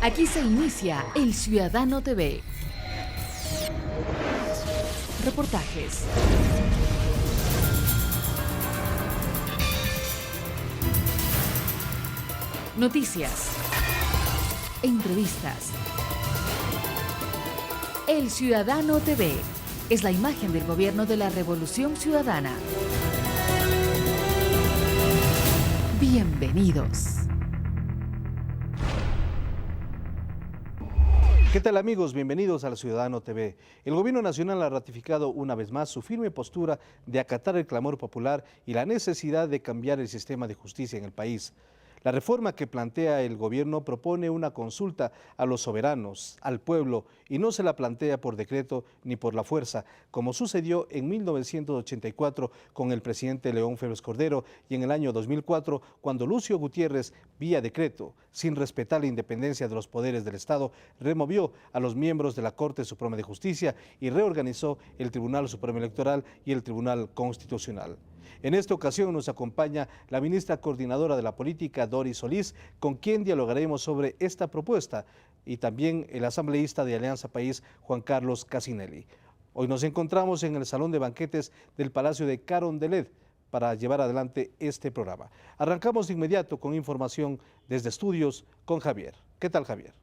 Aquí se inicia El Ciudadano TV. Reportajes. Noticias. Entrevistas. El Ciudadano TV es la imagen del gobierno de la Revolución Ciudadana. Bienvenidos. ¿Qué tal amigos? Bienvenidos al Ciudadano TV. El Gobierno Nacional ha ratificado una vez más su firme postura de acatar el clamor popular y la necesidad de cambiar el sistema de justicia en el país. La reforma que plantea el gobierno propone una consulta a los soberanos, al pueblo, y no se la plantea por decreto ni por la fuerza, como sucedió en 1984 con el presidente León Febres Cordero y en el año 2004 cuando Lucio Gutiérrez, vía decreto, sin respetar la independencia de los poderes del Estado, removió a los miembros de la Corte Suprema de Justicia y reorganizó el Tribunal Supremo Electoral y el Tribunal Constitucional. En esta ocasión nos acompaña la ministra coordinadora de la política, Doris Solís, con quien dialogaremos sobre esta propuesta, y también el asambleísta de Alianza País, Juan Carlos Casinelli. Hoy nos encontramos en el Salón de Banquetes del Palacio de Carondelet para llevar adelante este programa. Arrancamos de inmediato con información desde estudios con Javier. ¿Qué tal, Javier?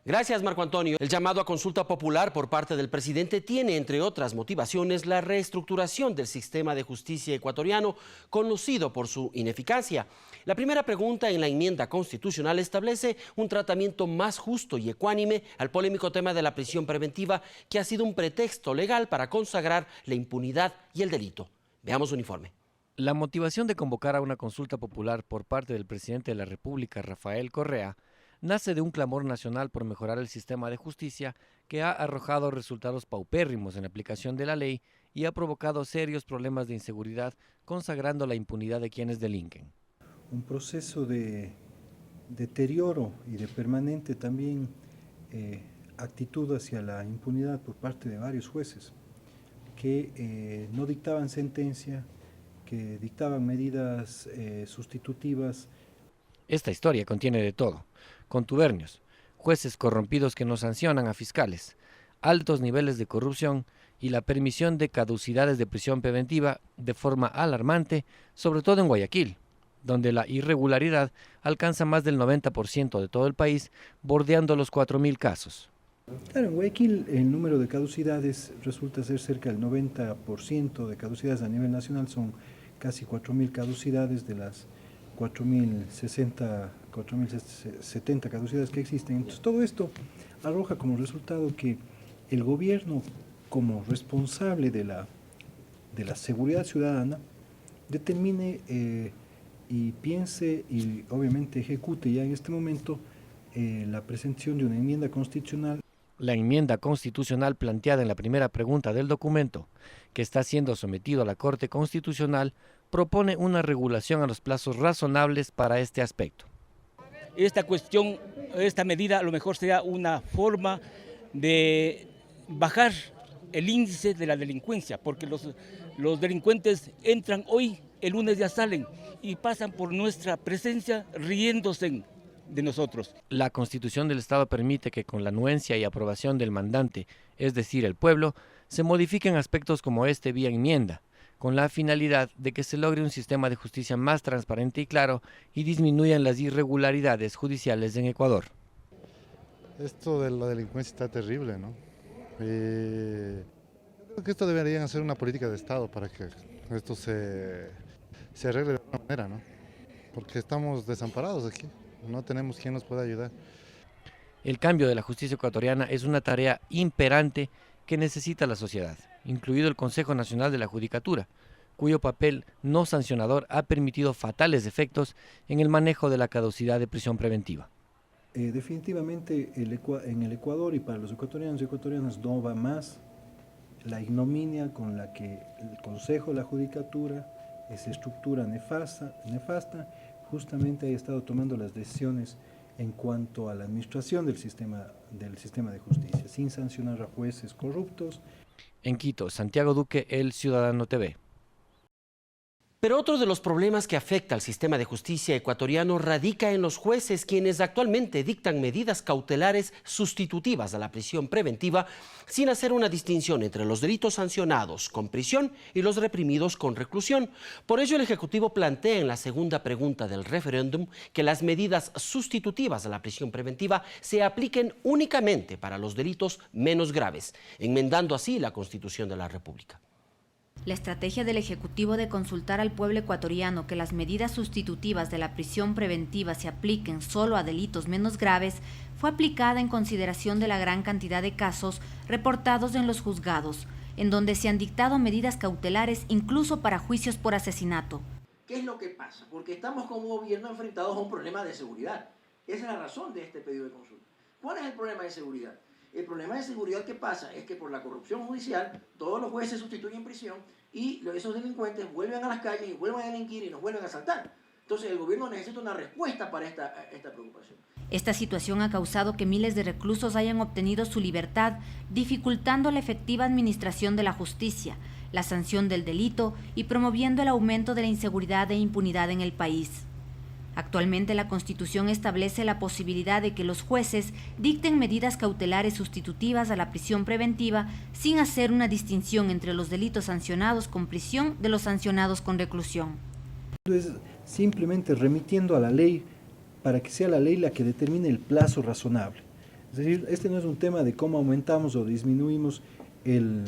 Gracias, Marco Antonio. El llamado a consulta popular por parte del presidente tiene, entre otras motivaciones, la reestructuración del sistema de justicia ecuatoriano, conocido por su ineficacia. La primera pregunta en la enmienda constitucional establece un tratamiento más justo y ecuánime al polémico tema de la prisión preventiva, que ha sido un pretexto legal para consagrar la impunidad y el delito. Veamos un informe. La motivación de convocar a una consulta popular por parte del presidente de la República, Rafael Correa, nace de un clamor nacional por mejorar el sistema de justicia que ha arrojado resultados paupérrimos en la aplicación de la ley y ha provocado serios problemas de inseguridad, consagrando la impunidad de quienes delinquen. Un proceso de deterioro y de permanente también actitud hacia la impunidad por parte de varios jueces que no dictaban sentencia, que dictaban medidas sustitutivas. Esta historia contiene de todo: contubernios, jueces corrompidos que no sancionan a fiscales, altos niveles de corrupción y la permisión de caducidades de prisión preventiva de forma alarmante, sobre todo en Guayaquil, donde la irregularidad alcanza más del 90% de todo el país, bordeando los 4.000 casos. Claro, en Guayaquil el número de caducidades resulta ser cerca del 90% de caducidades a nivel nacional, son casi 4.000 caducidades de las 4.060, 4.070 caducidades que existen. Entonces todo esto arroja como resultado que el gobierno, como responsable de la seguridad ciudadana, determine y piense y obviamente ejecute ya en este momento la presentación de una enmienda constitucional. La enmienda constitucional planteada en la primera pregunta del documento, que está siendo sometido a la Corte Constitucional, propone una regulación a los plazos razonables para este aspecto. Esta cuestión, esta medida a lo mejor sea una forma de bajar el índice de la delincuencia, porque los delincuentes entran hoy, el lunes ya salen y pasan por nuestra presencia riéndose de nosotros. La Constitución del Estado permite que con la anuencia y aprobación del mandante, es decir, el pueblo, se modifiquen aspectos como este vía enmienda, con la finalidad de que se logre un sistema de justicia más transparente y claro y disminuyan las irregularidades judiciales en Ecuador. Esto de la delincuencia está terrible, ¿no? Creo que esto deberían hacer una política de Estado para que esto se arregle de alguna manera, ¿no? Porque estamos desamparados aquí, no tenemos quien nos pueda ayudar. El cambio de la justicia ecuatoriana es una tarea imperante que necesita la sociedad, incluido el Consejo Nacional de la Judicatura, cuyo papel no sancionador ha permitido fatales efectos en el manejo de la caducidad de prisión preventiva. Definitivamente en el Ecuador y para los ecuatorianos y ecuatorianas no va más la ignominia con la que el Consejo de la Judicatura, esa estructura nefasta, justamente ha estado tomando las decisiones en cuanto a la administración del sistema de justicia, sin sancionar a jueces corruptos. En Quito, Santiago Duque, El Ciudadano TV. Pero otro de los problemas que afecta al sistema de justicia ecuatoriano radica en los jueces, quienes actualmente dictan medidas cautelares sustitutivas a la prisión preventiva sin hacer una distinción entre los delitos sancionados con prisión y los reprimidos con reclusión. Por ello, el Ejecutivo plantea en la segunda pregunta del referéndum que las medidas sustitutivas a la prisión preventiva se apliquen únicamente para los delitos menos graves, enmendando así la Constitución de la República. La estrategia del Ejecutivo de consultar al pueblo ecuatoriano que las medidas sustitutivas de la prisión preventiva se apliquen solo a delitos menos graves fue aplicada en consideración de la gran cantidad de casos reportados en los juzgados, en donde se han dictado medidas cautelares incluso para juicios por asesinato. ¿Qué es lo que pasa? Porque estamos como gobierno enfrentados a un problema de seguridad. Esa es la razón de este pedido de consulta. ¿Cuál es el problema de seguridad? El problema de seguridad que pasa es que por la corrupción judicial todos los jueces sustituyen prisión y esos delincuentes vuelven a las calles y vuelven a delinquir y nos vuelven a asaltar. Entonces el gobierno necesita una respuesta para esta preocupación. Esta situación ha causado que miles de reclusos hayan obtenido su libertad, dificultando la efectiva administración de la justicia, la sanción del delito y promoviendo el aumento de la inseguridad e impunidad en el país. Actualmente la Constitución establece la posibilidad de que los jueces dicten medidas cautelares sustitutivas a la prisión preventiva sin hacer una distinción entre los delitos sancionados con prisión de los sancionados con reclusión. Es simplemente remitiendo a la ley para que sea la ley la que determine el plazo razonable. Es decir, este no es un tema de cómo aumentamos o disminuimos el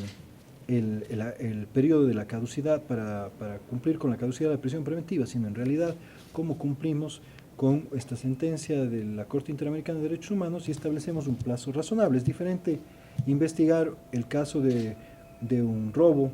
periodo de la caducidad para cumplir con la caducidad de la prisión preventiva, sino en realidad cómo cumplimos con esta sentencia de la Corte Interamericana de Derechos Humanos y establecemos un plazo razonable. Es diferente investigar el caso de un robo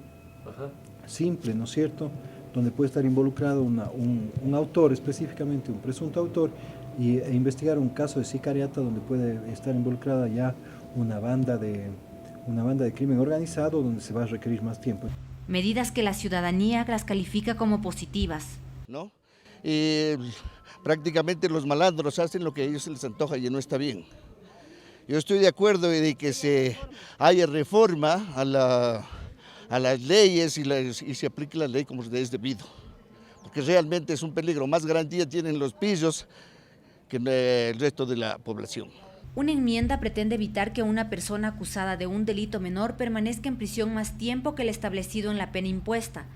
simple, ¿no es cierto?, donde puede estar involucrado un autor, específicamente un presunto autor, e investigar un caso de sicariato donde puede estar involucrada ya una banda de crimen organizado, donde se va a requerir más tiempo. Medidas que la ciudadanía las califica como positivas. ¿No? Prácticamente los malandros hacen lo que a ellos se les antoja y no está bien. Yo estoy de acuerdo de que se haya reforma a las leyes y se aplique la ley como es debido, porque realmente es un peligro. Más garantía tienen los pillos que el resto de la población. Una enmienda pretende evitar que una persona acusada de un delito menor permanezca en prisión más tiempo que el establecido en la pena impuesta.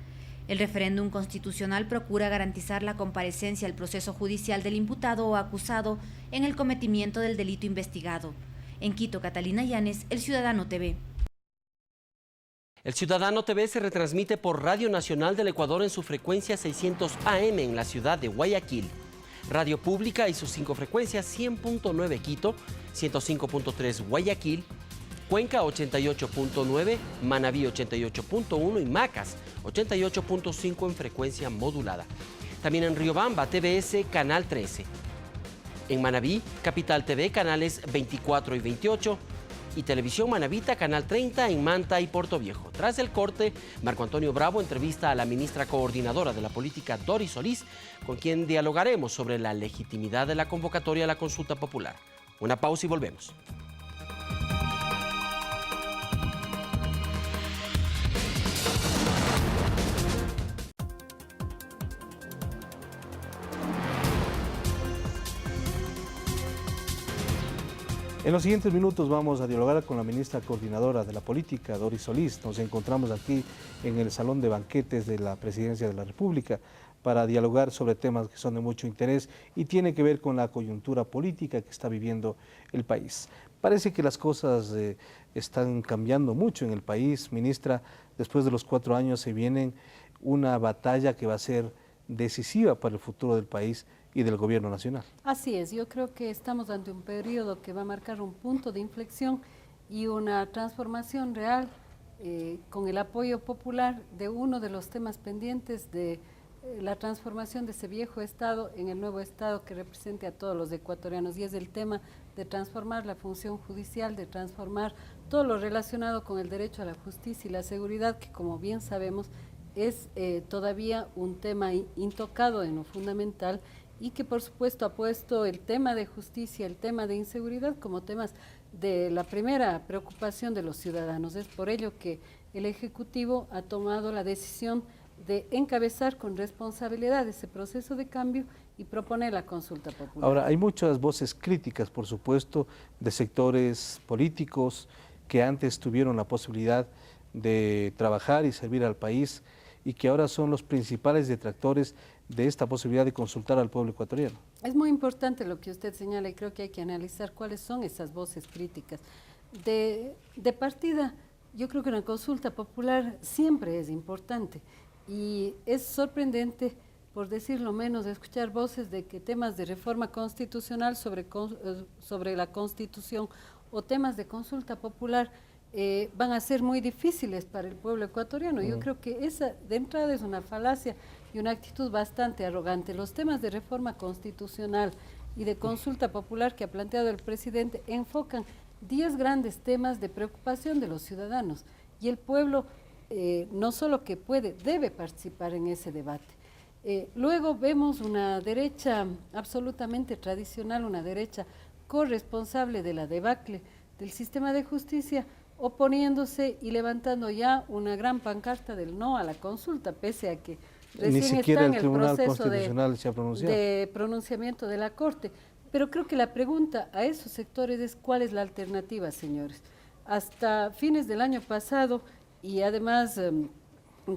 El referéndum constitucional procura garantizar la comparecencia al proceso judicial del imputado o acusado en el cometimiento del delito investigado. En Quito, Catalina Llanes, El Ciudadano TV. El Ciudadano TV se retransmite por Radio Nacional del Ecuador en su frecuencia 600 AM en la ciudad de Guayaquil. Radio Pública y sus 5 frecuencias 100.9 Quito, 105.3 Guayaquil, Cuenca 88.9, Manabí 88.1 y Macas 88.5 en frecuencia modulada. También en Riobamba, TVS Canal 13. En Manabí, Capital TV, canales 24 y 28. Y Televisión Manabita, Canal 30 en Manta y Puerto Viejo. Tras el corte, Marco Antonio Bravo entrevista a la ministra coordinadora de la política, Doris Solís, con quien dialogaremos sobre la legitimidad de la convocatoria a la consulta popular. Una pausa y volvemos. En los siguientes minutos vamos a dialogar con la ministra coordinadora de la política, Doris Solís. Nos encontramos aquí en el Salón de Banquetes de la Presidencia de la República para dialogar sobre temas que son de mucho interés y tiene que ver con la coyuntura política que está viviendo el país. Parece que las cosas están cambiando mucho en el país. Ministra, después de los 4 años se viene una batalla que va a ser decisiva para el futuro del país y del gobierno nacional. Así es, yo creo que estamos ante un periodo que va a marcar un punto de inflexión y una transformación real con el apoyo popular de uno de los temas pendientes de la transformación de ese viejo Estado en el nuevo Estado que represente a todos los ecuatorianos, y es el tema de transformar la función judicial, de transformar todo lo relacionado con el derecho a la justicia y la seguridad, que como bien sabemos es todavía un tema intocado en lo fundamental, y que por supuesto ha puesto el tema de justicia, el tema de inseguridad como temas de la primera preocupación de los ciudadanos. Es por ello que el Ejecutivo ha tomado la decisión de encabezar con responsabilidad ese proceso de cambio y proponer la consulta popular. Ahora, hay muchas voces críticas, por supuesto, de sectores políticos que antes tuvieron la posibilidad de trabajar y servir al país y que ahora son los principales detractores de esta posibilidad de consultar al pueblo ecuatoriano. Es muy importante lo que usted señala y creo que hay que analizar cuáles son esas voces críticas. De partida, yo creo que una consulta popular siempre es importante y es sorprendente, por decirlo menos, escuchar voces de que temas de reforma constitucional sobre la Constitución o temas de consulta popular van a ser muy difíciles para el pueblo ecuatoriano. Yo creo que esa de entrada es una falacia y una actitud bastante arrogante. Los temas de reforma constitucional y de consulta popular que ha planteado el presidente enfocan 10 grandes temas de preocupación de los ciudadanos y el pueblo no solo que puede, debe participar en ese debate. Luego vemos una derecha absolutamente tradicional, una derecha corresponsable de la debacle del sistema de justicia, oponiéndose y levantando ya una gran pancarta del no a la consulta, pese a que recién está en el proceso de pronunciamiento de la Corte. Pero creo que la pregunta a esos sectores es ¿cuál es la alternativa, señores? Hasta fines del año pasado y además en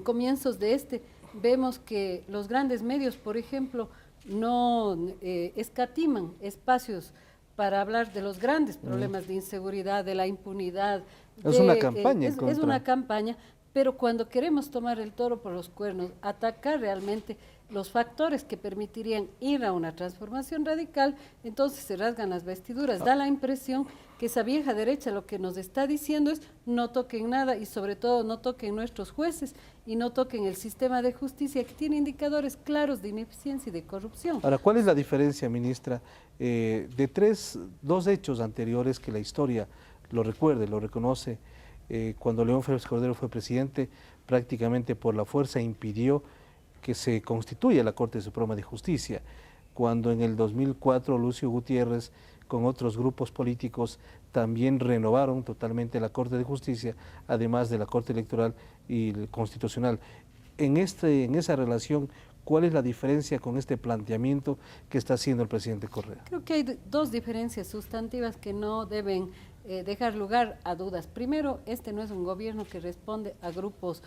comienzos de vemos que los grandes medios, por ejemplo, no escatiman espacios para hablar de los grandes problemas de inseguridad, de la impunidad. Es una campaña. Es una campaña, pero cuando queremos tomar el toro por los cuernos, atacar realmente los factores que permitirían ir a una transformación radical, entonces se rasgan las vestiduras. Da la impresión que esa vieja derecha lo que nos está diciendo es no toquen nada y sobre todo no toquen nuestros jueces y no toquen el sistema de justicia que tiene indicadores claros de ineficiencia y de corrupción. Ahora, ¿cuál es la diferencia, ministra, de dos hechos anteriores que la historia lo recuerde, lo reconoce? Cuando León Félix Cordero fue presidente, prácticamente por la fuerza impidió que se constituya la Corte Suprema de Justicia. Cuando en el 2004 Lucio Gutiérrez con otros grupos políticos también renovaron totalmente la Corte de Justicia, además de la Corte Electoral y Constitucional. En esa relación, ¿cuál es la diferencia con este planteamiento que está haciendo el presidente Correa? Creo que hay dos diferencias sustantivas que no deben dejar lugar a dudas. Primero, este no es un gobierno que responde a grupos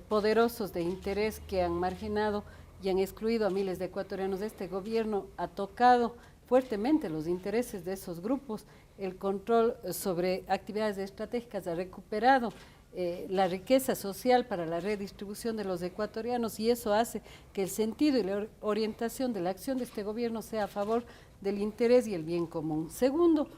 poderosos de interés que han marginado y han excluido a miles de ecuatorianos. Este gobierno ha tocado fuertemente los intereses de esos grupos, el control sobre actividades estratégicas, ha recuperado la riqueza social para la redistribución de los ecuatorianos y eso hace que el sentido y la orientación de la acción de este gobierno sea a favor del interés y el bien común. Segundo,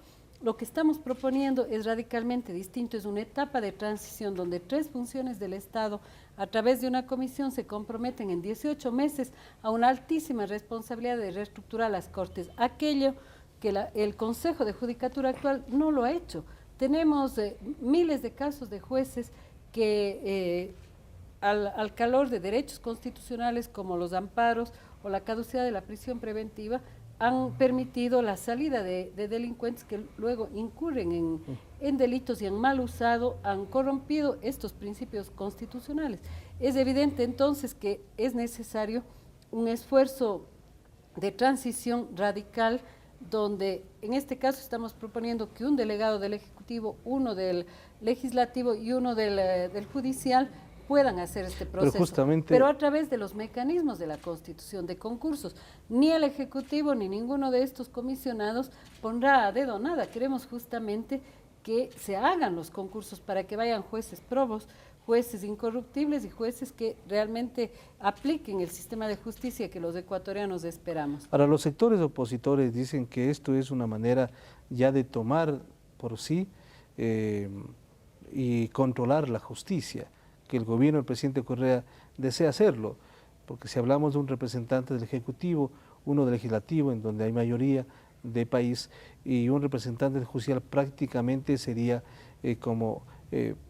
lo que estamos proponiendo es radicalmente distinto, es una etapa de transición donde 3 funciones del Estado a través de una comisión se comprometen en 18 meses a una altísima responsabilidad de reestructurar las Cortes, aquello que el Consejo de Judicatura actual no lo ha hecho. Tenemos miles de casos de jueces que al calor de derechos constitucionales como los amparos o la caducidad de la prisión preventiva han permitido la salida de delincuentes que luego incurren en delitos y han mal usado, han corrompido estos principios constitucionales. Es evidente entonces que es necesario un esfuerzo de transición radical donde en este caso estamos proponiendo que un delegado del Ejecutivo, uno del Legislativo y uno del Judicial puedan hacer este proceso, pero a través de los mecanismos de la Constitución, de concursos. Ni el Ejecutivo ni ninguno de estos comisionados pondrá a dedo nada. Queremos justamente que se hagan los concursos para que vayan jueces probos, jueces incorruptibles y jueces que realmente apliquen el sistema de justicia que los ecuatorianos esperamos. Ahora, los sectores opositores dicen que esto es una manera ya de tomar por sí y controlar la justicia, que el gobierno del presidente Correa desea hacerlo, porque si hablamos de un representante del Ejecutivo, uno del Legislativo, en donde hay mayoría de país, y un representante del Judicial, prácticamente sería como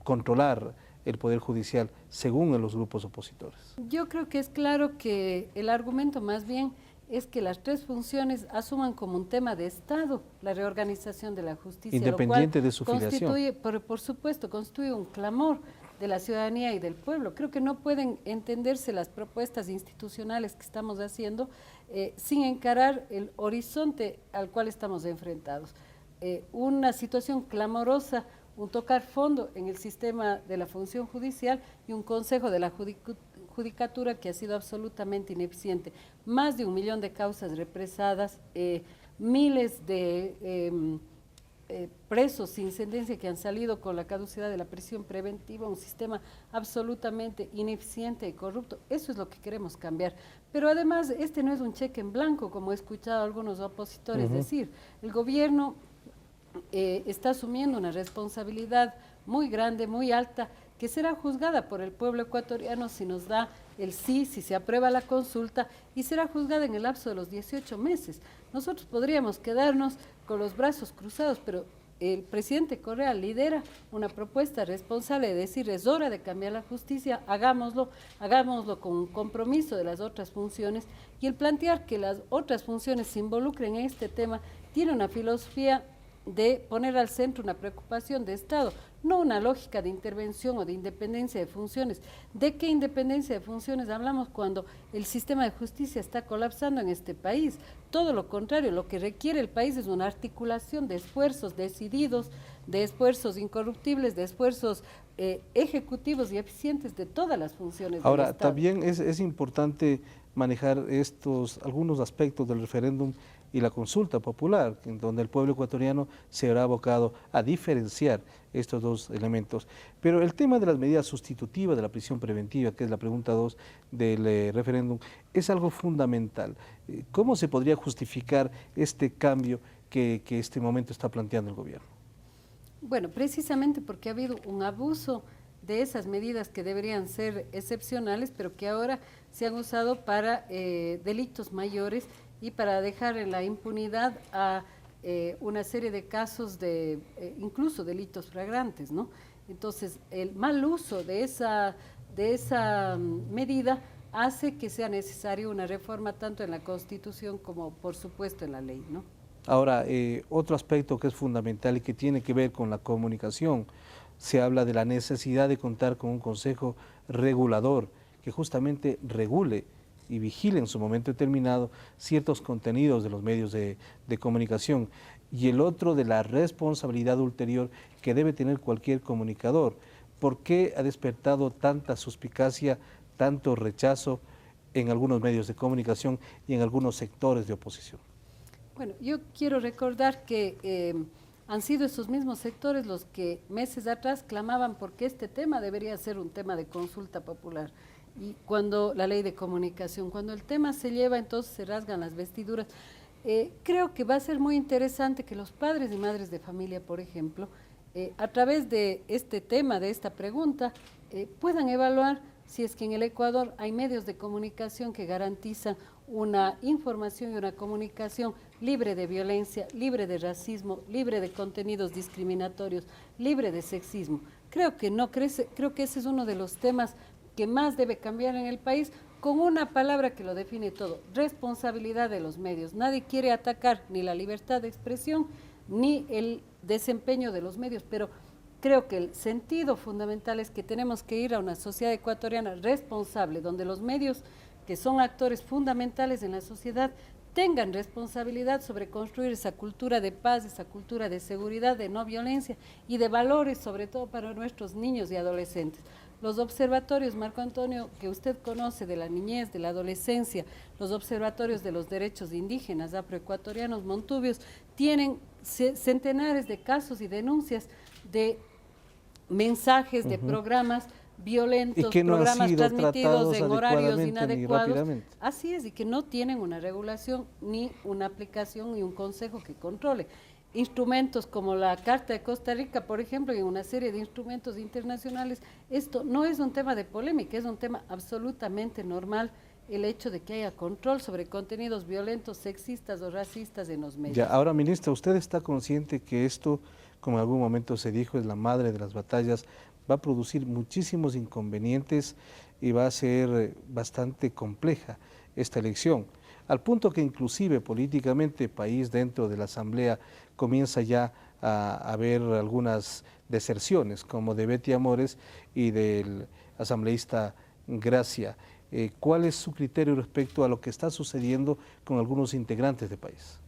controlar el Poder Judicial, según los grupos opositores. Yo creo que es claro que el argumento más bien es que las 3 funciones asuman como un tema de Estado la reorganización de la justicia. Independiente lo cual de su filiación. Por supuesto, constituye un clamor de la ciudadanía y del pueblo. Creo que no pueden entenderse las propuestas institucionales que estamos haciendo sin encarar el horizonte al cual estamos enfrentados. Una situación clamorosa, un tocar fondo en el sistema de la función judicial y un consejo de la judicatura que ha sido absolutamente ineficiente. Más de 1 millón de causas represadas, miles de presos sin sentencia que han salido con la caducidad de la prisión preventiva, un sistema absolutamente ineficiente y corrupto. Eso es lo que queremos cambiar. Pero además, este no es un cheque en blanco, como he escuchado a algunos opositores decir. El gobierno está asumiendo una responsabilidad muy grande, muy alta, que será juzgada por el pueblo ecuatoriano si nos da el sí, si se aprueba la consulta, y será juzgada en el lapso de los 18 meses. Nosotros podríamos quedarnos con los brazos cruzados, pero el presidente Correa lidera una propuesta responsable de decir es hora de cambiar la justicia, hagámoslo con un compromiso de las otras funciones, y el plantear que las otras funciones se involucren en este tema tiene una filosofía de poner al centro una preocupación de Estado, no una lógica de intervención o de independencia de funciones. ¿De qué independencia de funciones hablamos cuando el sistema de justicia está colapsando en este país? Todo lo contrario, lo que requiere el país es una articulación de esfuerzos decididos, de esfuerzos incorruptibles, de esfuerzos ejecutivos y eficientes de todas las funciones del Ahora, Estado. también es importante manejar algunos aspectos del referéndum y la consulta popular, en donde el pueblo ecuatoriano se verá abocado a diferenciar estos dos elementos. Pero el tema de las medidas sustitutivas de la prisión preventiva, que es la pregunta 2 del referéndum, es algo fundamental. ¿Cómo se podría justificar este cambio que este momento está planteando el gobierno? Bueno, precisamente porque ha habido un abuso de esas medidas que deberían ser excepcionales, pero que ahora se han usado para delitos mayores y para dejar en la impunidad a una serie de casos de incluso delitos flagrantes, ¿no? Entonces, el mal uso de esa medida hace que sea necesaria una reforma tanto en la Constitución como, por supuesto, en la ley, ¿no? Ahora, otro aspecto que es fundamental y que tiene que ver con la comunicación, se habla de la necesidad de contar con un consejo regulador que justamente regule y vigile en su momento determinado ciertos contenidos de los medios de comunicación, y el otro de la responsabilidad ulterior que debe tener cualquier comunicador. ¿Por qué ha despertado tanta suspicacia, tanto rechazo en algunos medios de comunicación y en algunos sectores de oposición? Bueno, yo quiero recordar que han sido esos mismos sectores los que meses atrás clamaban porque este tema debería ser un tema de consulta popular. Y cuando la ley de comunicación, cuando el tema se lleva, entonces se rasgan las vestiduras. Creo que va a ser muy interesante que los padres y madres de familia, por ejemplo, a través de este tema, de esta pregunta, puedan evaluar si es que en el Ecuador hay medios de comunicación que garantizan una información y una comunicación libre de violencia, libre de racismo, libre de contenidos discriminatorios, libre de sexismo. Creo que ese es uno de los temas que más debe cambiar en el país, con una palabra que lo define todo: responsabilidad de los medios. Nadie quiere atacar ni la libertad de expresión ni el desempeño de los medios, pero creo que el sentido fundamental es que tenemos que ir a una sociedad ecuatoriana responsable, donde los medios, que son actores fundamentales en la sociedad, tengan responsabilidad sobre construir esa cultura de paz, esa cultura de seguridad, de no violencia y de valores, sobre todo para nuestros niños y adolescentes. Los observatorios, Marco Antonio, que usted conoce, de la niñez, de la adolescencia, los observatorios de los derechos indígenas, afroecuatorianos, montubios, tienen centenares de casos y denuncias de mensajes, de programas violentos, programas transmitidos en horarios inadecuados. Así es, y que no tienen una regulación, ni una aplicación, ni un consejo que controle. Instrumentos como la Carta de Costa Rica, por ejemplo, y una serie de instrumentos internacionales, esto no es un tema de polémica, es un tema absolutamente normal, el hecho de que haya control sobre contenidos violentos, sexistas o racistas en los medios. Ya, ahora, ministra, ¿usted está consciente que esto, como en algún momento se dijo, es la madre de las batallas, va a producir muchísimos inconvenientes y va a ser bastante compleja esta elección? Al punto que inclusive políticamente el país dentro de la Asamblea comienza ya a haber algunas deserciones, como de Betty Amores y del asambleísta Gracia. ¿Cuál es su criterio respecto a lo que está sucediendo con algunos integrantes del país?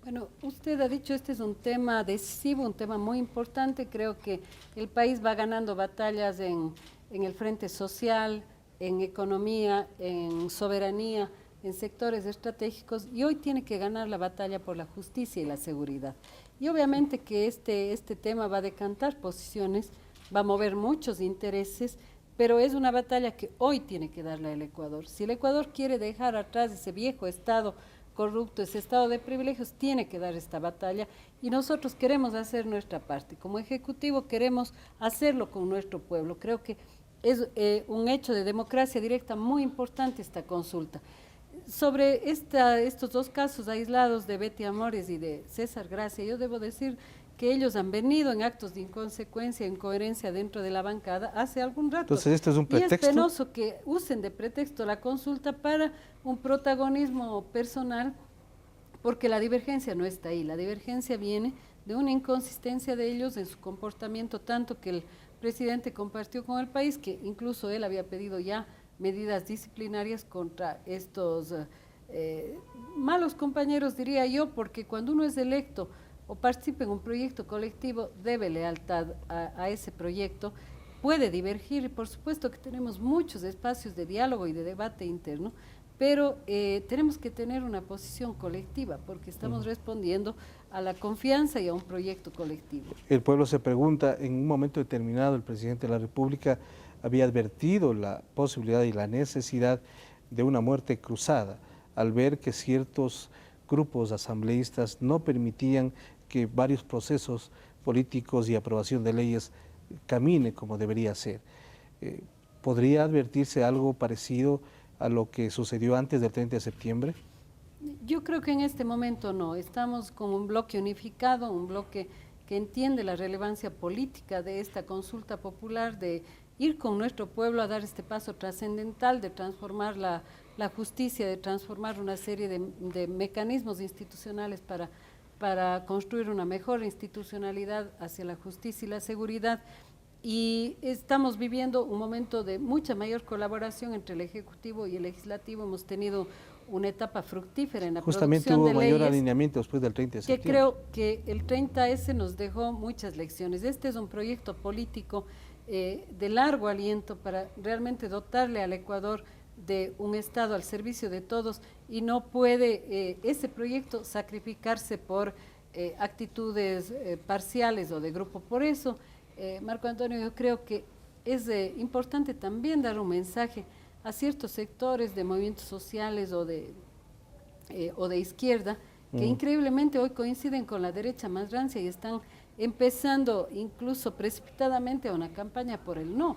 Bueno, usted ha dicho, este es un tema decisivo, un tema muy importante. Creo que el país va ganando batallas en el frente social, en economía, en soberanía, en sectores estratégicos, y hoy tiene que ganar la batalla por la justicia y la seguridad. Y obviamente que este tema va a decantar posiciones, va a mover muchos intereses, pero es una batalla que hoy tiene que darle al Ecuador. Si el Ecuador quiere dejar atrás ese viejo estado corrupto, ese estado de privilegios, tiene que dar esta batalla, y nosotros queremos hacer nuestra parte. Como Ejecutivo queremos hacerlo con nuestro pueblo. Creo que es un hecho de democracia directa muy importante esta consulta. Sobre estos dos casos aislados de Betty Amores y de César Gracia, yo debo decir que ellos han venido en actos de inconsecuencia, incoherencia dentro de la bancada hace algún rato. Entonces, ¿esto es un pretexto? Y es penoso que usen de pretexto la consulta para un protagonismo personal, porque la divergencia no está ahí. La divergencia viene de una inconsistencia de ellos en su comportamiento, tanto que el presidente compartió con el país, que incluso él había pedido ya medidas disciplinarias contra estos malos compañeros, diría yo, porque cuando uno es electo o participa en un proyecto colectivo, debe lealtad a ese proyecto, puede divergir, y por supuesto que tenemos muchos espacios de diálogo y de debate interno, pero tenemos que tener una posición colectiva, porque estamos respondiendo a la confianza y a un proyecto colectivo. El pueblo se pregunta, en un momento determinado el presidente de la República había advertido la posibilidad y la necesidad de una muerte cruzada, al ver que ciertos grupos asambleístas no permitían que varios procesos políticos y aprobación de leyes camine como debería ser. ¿Podría advertirse algo parecido a lo que sucedió antes del 30 de septiembre? Yo creo que en este momento no. Estamos como un bloque unificado, un bloque que entiende la relevancia política de esta consulta popular, de ir con nuestro pueblo a dar este paso trascendental de transformar la justicia, de transformar una serie de mecanismos institucionales para construir una mejor institucionalidad hacia la justicia y la seguridad. Y estamos viviendo un momento de mucha mayor colaboración entre el Ejecutivo y el Legislativo. Hemos tenido una etapa fructífera en la Justamente producción hubo de mayor leyes, alineamiento después del 30 de septiembre. que creo que el 30S nos dejó muchas lecciones. Este es un proyecto político de largo aliento para realmente dotarle al Ecuador de un Estado al servicio de todos, y no puede ese proyecto sacrificarse por actitudes parciales o de grupo. Por eso, Marco Antonio, yo creo que es importante también dar un mensaje a ciertos sectores de movimientos sociales o de izquierda, que increíblemente hoy coinciden con la derecha más rancia y están empezando incluso precipitadamente a una campaña por el no.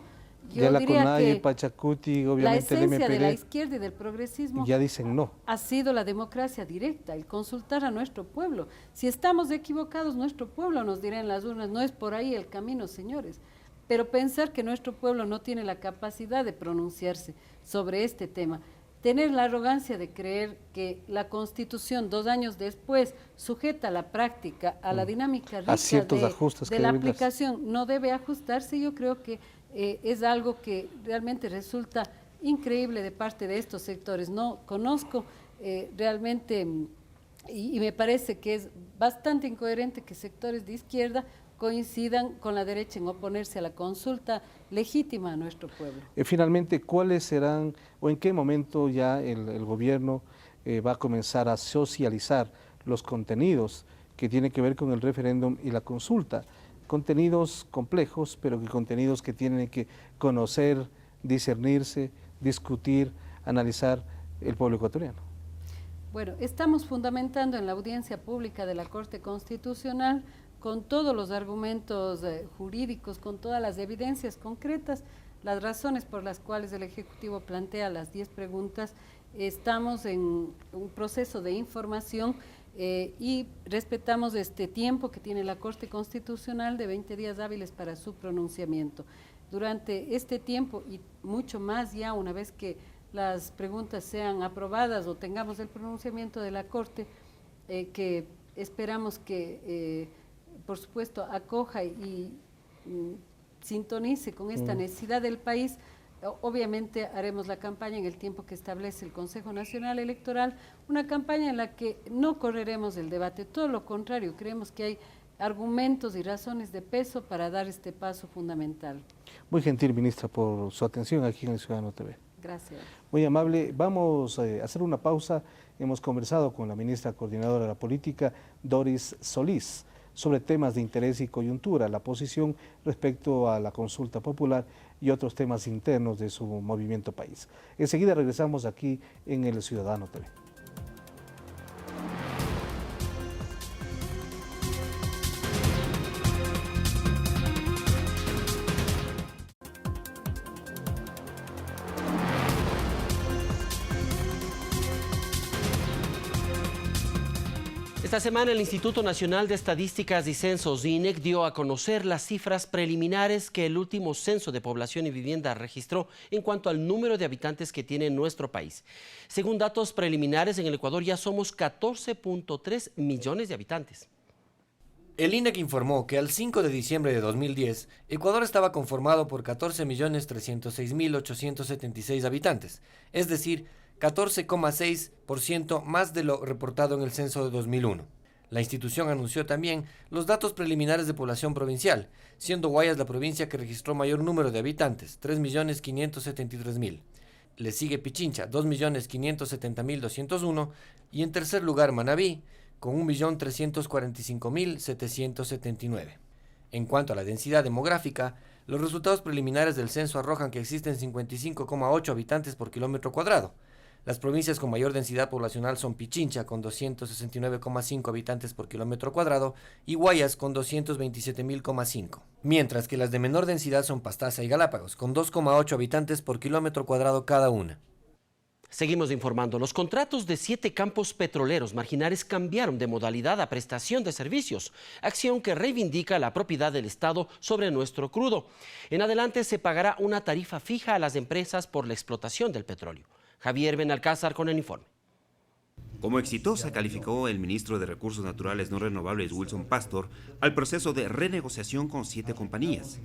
Yo ya la diría CONAIE, que Pachacuti, obviamente la el esencia MPD, de la izquierda y del progresismo ya dicen no. ha sido la democracia directa, el consultar a nuestro pueblo. Si estamos equivocados, nuestro pueblo nos dirá en las urnas, no es por ahí el camino, señores. Pero pensar que nuestro pueblo no tiene la capacidad de pronunciarse sobre este tema, tener la arrogancia de creer que la Constitución 2 años después, sujeta a la práctica, a la dinámica rica de la aplicación, no debe ajustarse, yo creo que es algo que realmente resulta increíble de parte de estos sectores. No conozco realmente, y me parece que es bastante incoherente que sectores de izquierda coincidan con la derecha en oponerse a la consulta legítima a nuestro pueblo. Finalmente, ¿cuáles serán o en qué momento ya el gobierno va a comenzar a socializar los contenidos que tienen que ver con el referéndum y la consulta? Contenidos complejos, pero contenidos que tienen que conocer, discernirse, discutir, analizar el pueblo ecuatoriano. Bueno, estamos fundamentando en la audiencia pública de la Corte Constitucional con todos los argumentos jurídicos, con todas las evidencias concretas, las razones por las cuales el Ejecutivo plantea las 10 preguntas. Estamos en un proceso de información y respetamos este tiempo que tiene la Corte Constitucional de 20 días hábiles para su pronunciamiento. Durante este tiempo y mucho más ya, una vez que las preguntas sean aprobadas o tengamos el pronunciamiento de la Corte, que esperamos que por supuesto acoja y sintonice con esta necesidad del país. Obviamente haremos la campaña en el tiempo que establece el Consejo Nacional Electoral, una campaña en la que no correremos el debate, todo lo contrario, creemos que hay argumentos y razones de peso para dar este paso fundamental. Muy gentil, ministra, por su atención aquí en el Ciudadano TV. Gracias. Muy amable. Vamos a hacer una pausa. Hemos conversado con la ministra coordinadora de la política, Doris Solís, sobre temas de interés y coyuntura, la posición respecto a la consulta popular y otros temas internos de su movimiento país. Enseguida regresamos aquí en el Ciudadano TV. Esta semana el Instituto Nacional de Estadísticas y Censos, INEC, dio a conocer las cifras preliminares que el último censo de población y vivienda registró en cuanto al número de habitantes que tiene nuestro país. Según datos preliminares, en el Ecuador ya somos 14.3 millones de habitantes. El INEC informó que al 5 de diciembre de 2010, Ecuador estaba conformado por 14.306.876 habitantes, es decir, 14,6% más de lo reportado en el censo de 2001. La institución anunció también los datos preliminares de población provincial, siendo Guayas la provincia que registró mayor número de habitantes, 3.573.000. Le sigue Pichincha, 2.570.201, y en tercer lugar Manabí, con 1.345.779. En cuanto a la densidad demográfica, los resultados preliminares del censo arrojan que existen 55,8 habitantes por kilómetro cuadrado. Las provincias con mayor densidad poblacional son Pichincha, con 269,5 habitantes por kilómetro cuadrado, y Guayas, con 227.005. Mientras que las de menor densidad son Pastaza y Galápagos, con 2,8 habitantes por kilómetro cuadrado cada una. Seguimos informando. Los contratos de 7 campos petroleros marginales cambiaron de modalidad a prestación de servicios, acción que reivindica la propiedad del Estado sobre nuestro crudo. En adelante se pagará una tarifa fija a las empresas por la explotación del petróleo. Javier Benalcázar con el informe. Como exitosa calificó el ministro de Recursos Naturales No Renovables, Wilson Pastor, al proceso de renegociación con 7 compañías.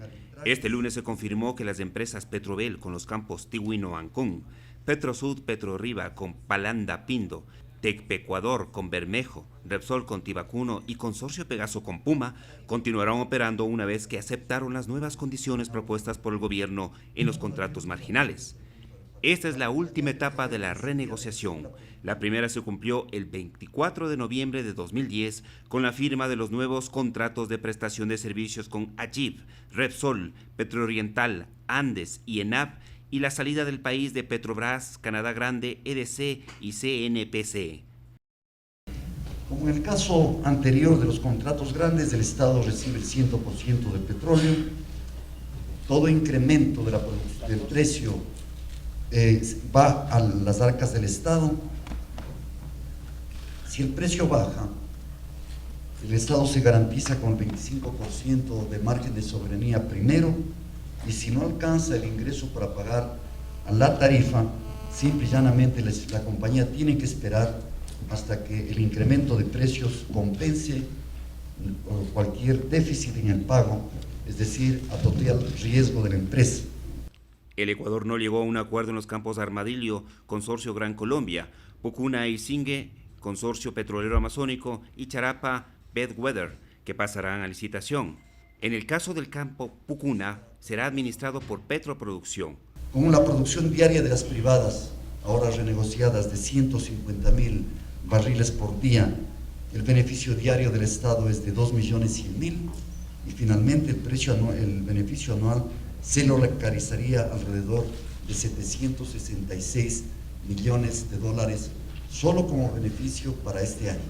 Este lunes se confirmó que las empresas Petrobel con los campos Tigüino Ancón, Petrosud Petrorriba con Palanda Pindo, Tecpecuador con Bermejo, Repsol con Tibacuno y Consorcio Pegaso con Puma continuarán operando una vez que aceptaron las nuevas condiciones propuestas por el gobierno en los contratos marginales. Esta es la última etapa de la renegociación. La primera se cumplió el 24 de noviembre de 2010 con la firma de los nuevos contratos de prestación de servicios con AGIP, Repsol, Petrooriental, Andes y ENAP y la salida del país de Petrobras, Canadá Grande, EDC y CNPC. Como en el caso anterior de los contratos grandes, el Estado recibe el 100% del petróleo. Todo incremento del precio va a las arcas del Estado. Si el precio baja, el Estado se garantiza con el 25% de margen de soberanía primero, y si no alcanza el ingreso para pagar a la tarifa, simple y llanamente la compañía tiene que esperar hasta que el incremento de precios compense cualquier déficit en el pago, es decir, a total riesgo de la empresa. El Ecuador no llegó a un acuerdo en los campos Armadillo, Consorcio Gran Colombia, Pucuna y Singue, Consorcio Petrolero Amazónico y Charapa Bedweather, que pasarán a licitación. En el caso del campo Pucuna, será administrado por Petroproducción. Con la producción diaria de las privadas, ahora renegociadas de 150.000 barriles por día, el beneficio diario del Estado es de 2.100.000 y finalmente el beneficio anual se lo localizaría alrededor de 766 millones de dólares solo como beneficio para este año.